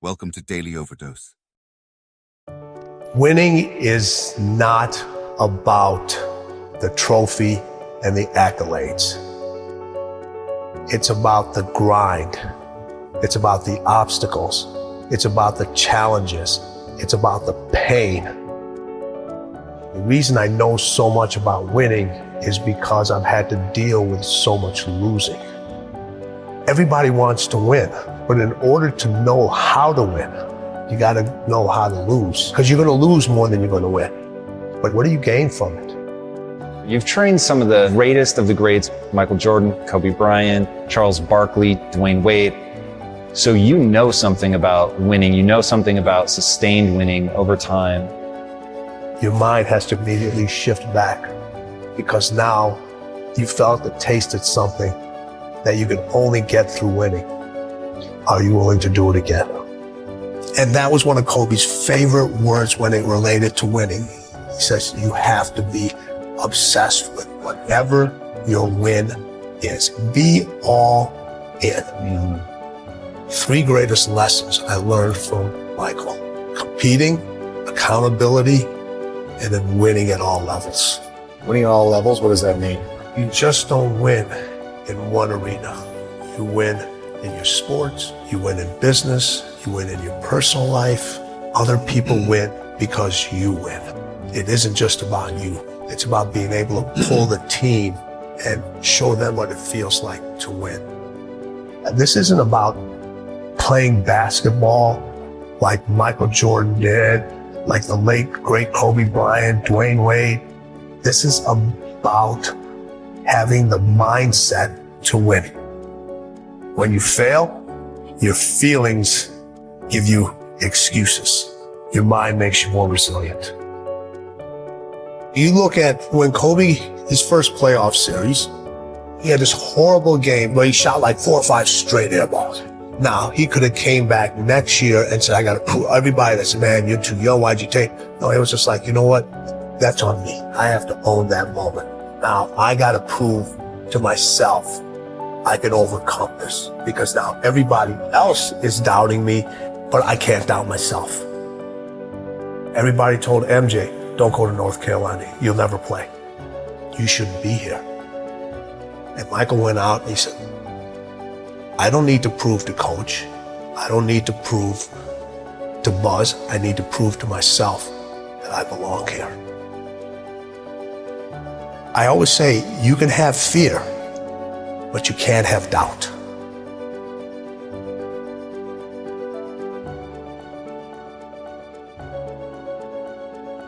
Welcome to Daily Overdose. Winning is not about the trophy and the accolades. It's about the grind. It's about the obstacles. It's about the challenges. It's about the pain. The reason I know so much about winning is because I've had to deal with so much losing. Everybody wants to win, but in order to know how to win, you gotta know how to lose, because you're gonna lose more than you're gonna win. But what do you gain from it? You've trained some of the greatest of the greats, Michael Jordan, Kobe Bryant, Charles Barkley, Dwyane Wade. So you know something about winning, you know something about sustained winning over time. Your mind has to immediately shift back, because now you felt and tasted something that you can only get through winning. Are you willing to do it again? And that was one of Kobe's favorite words when it related to winning. He says, you have to be obsessed with whatever your win is. Be all in. Three greatest lessons I learned from Michael: competing, accountability, and then winning at all levels. Winning at all levels, what does that mean? You just don't win in one arena. You win in your sports, you win in business, you win in your personal life. Other people win because you win. It isn't just about you. It's about being able to pull the team and show them what it feels like to win. And this isn't about playing basketball like Michael Jordan did, like the late, great Kobe Bryant, Dwyane Wade. This is about having the mindset to win. When you fail, your feelings give you excuses. Your mind makes you more resilient. You look at when Kobe, his first playoff series, he had this horrible game where he shot like 4 or 5 straight air balls. Now, he could have came back next year and said, I got to prove everybody that said, man, you're too young, why'd you take? No, it was just like, you know what? That's on me. I have to own that moment. Now, I got to prove to myself I can overcome this, because now everybody else is doubting me, but I can't doubt myself. Everybody told MJ, don't go to North Carolina. You'll never play. You shouldn't be here. And Michael went out and he said, I don't need to prove to coach. I don't need to prove to Buzz. I need to prove to myself that I belong here. I always say you can have fear, but you can't have doubt.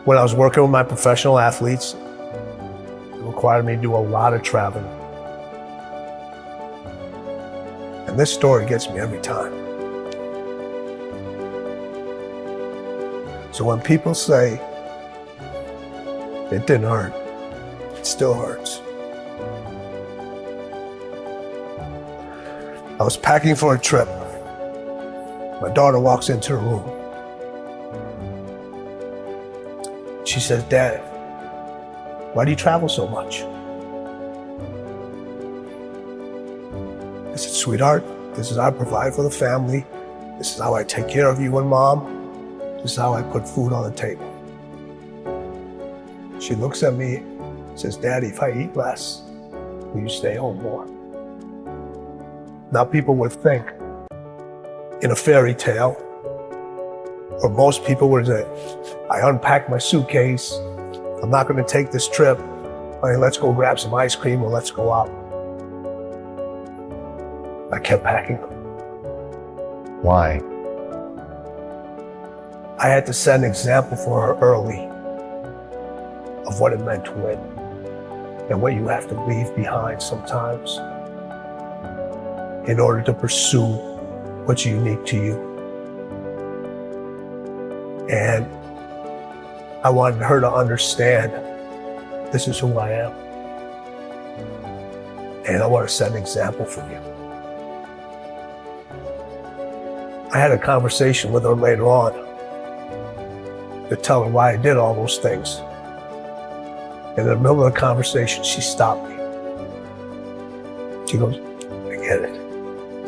When I was working with my professional athletes, it required me to do a lot of traveling. And this story gets me every time. So when people say, it didn't hurt, it still hurts. I was packing for a trip. My daughter walks into the room. She says, Dad, why do you travel so much? I said, sweetheart, this is how I provide for the family. This is how I take care of you and Mom. This is how I put food on the table. She looks at me and says, Daddy, if I eat less, will you stay home more? Now people would think in a fairy tale, or most people would say, I unpacked my suitcase. I'm not going to take this trip. Hey, let's go grab some ice cream or let's go out. I kept packing. Why? I had to set an example for her early of what it meant to win and what you have to leave behind sometimes in order to pursue what's unique to you. And I wanted her to understand this is who I am. And I want to set an example for you. I had a conversation with her later on to tell her why I did all those things. In the middle of the conversation, she stopped me. She goes, I get it.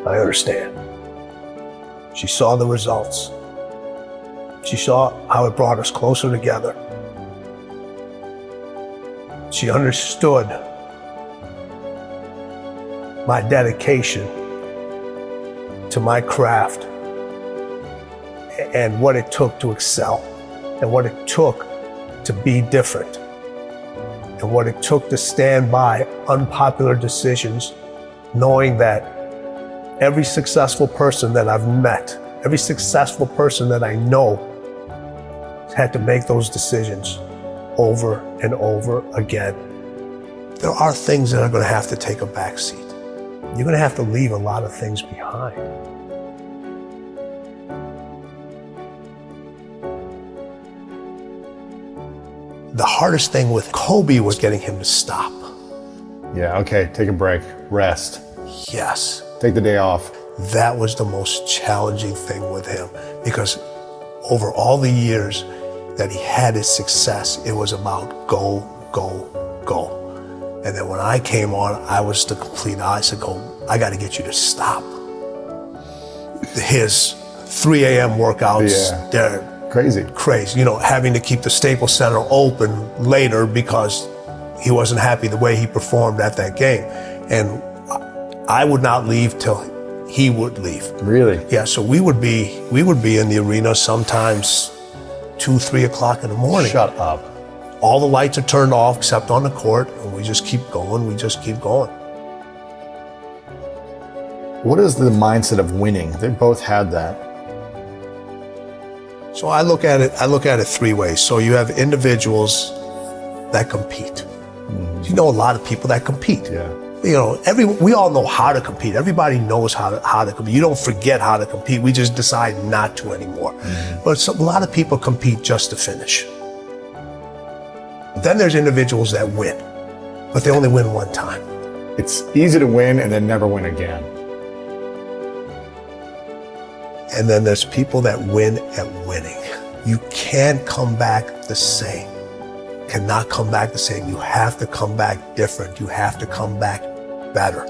I understand. She saw the results. She saw how it brought us closer together. She understood my dedication to my craft and what it took to excel and what it took to be different and what it took to stand by unpopular decisions, knowing that every successful person that I've met, every successful person that I know had to make those decisions over and over again. There are things that are going to have to take a back seat. You're going to have to leave a lot of things behind. The hardest thing with Kobe was getting him to stop. Yeah, okay, take a break, rest, Yes, take the day off. that was the most challenging thing with him, because over all the years that he had his success, it was about go, go, go. And then when I came on, I was the complete opposite. I got to get you to stop. His 3 a.m. workouts, they're Crazy. crazy. You know, having to keep the Staples Center open later because he wasn't happy the way he performed at that game. And I would not leave till he would leave. Really? Yeah, so we would be in the arena sometimes 2, 3 o'clock in the morning. Shut up. All the lights are turned off except on the court, and we just keep going, we just keep going. What is the mindset of winning? They both had that. So I look at it 3 ways. So you have individuals that compete. You know a lot of people that compete. Yeah. You know, we all know how to compete. Everybody knows how to compete. You don't forget how to compete. We just decide not to anymore. But a lot of people compete just to finish. Then there's individuals that win, but they only win one time. It's easy to win and then never win again. And then there's people that win at winning. You can't come back the same. Cannot come back the same. You have to come back different. You have to come back better.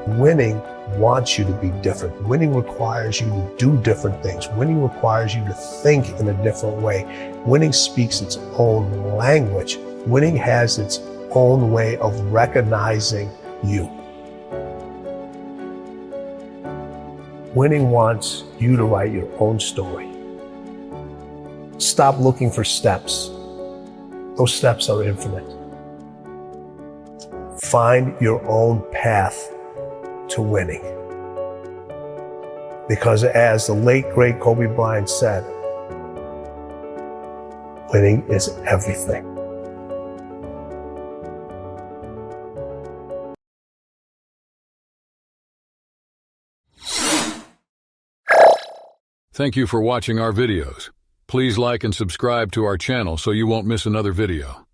Winning wants you to be different. Winning requires you to do different things. Winning requires you to think in a different way. Winning speaks its own language. Winning has its own way of recognizing you. Winning wants you to write your own story. Stop looking for steps. Those steps are infinite. Find your own path to winning. Because as the late, great Kobe Bryant said, winning is everything. Thank you for watching our videos. Please like and subscribe to our channel so you won't miss another video.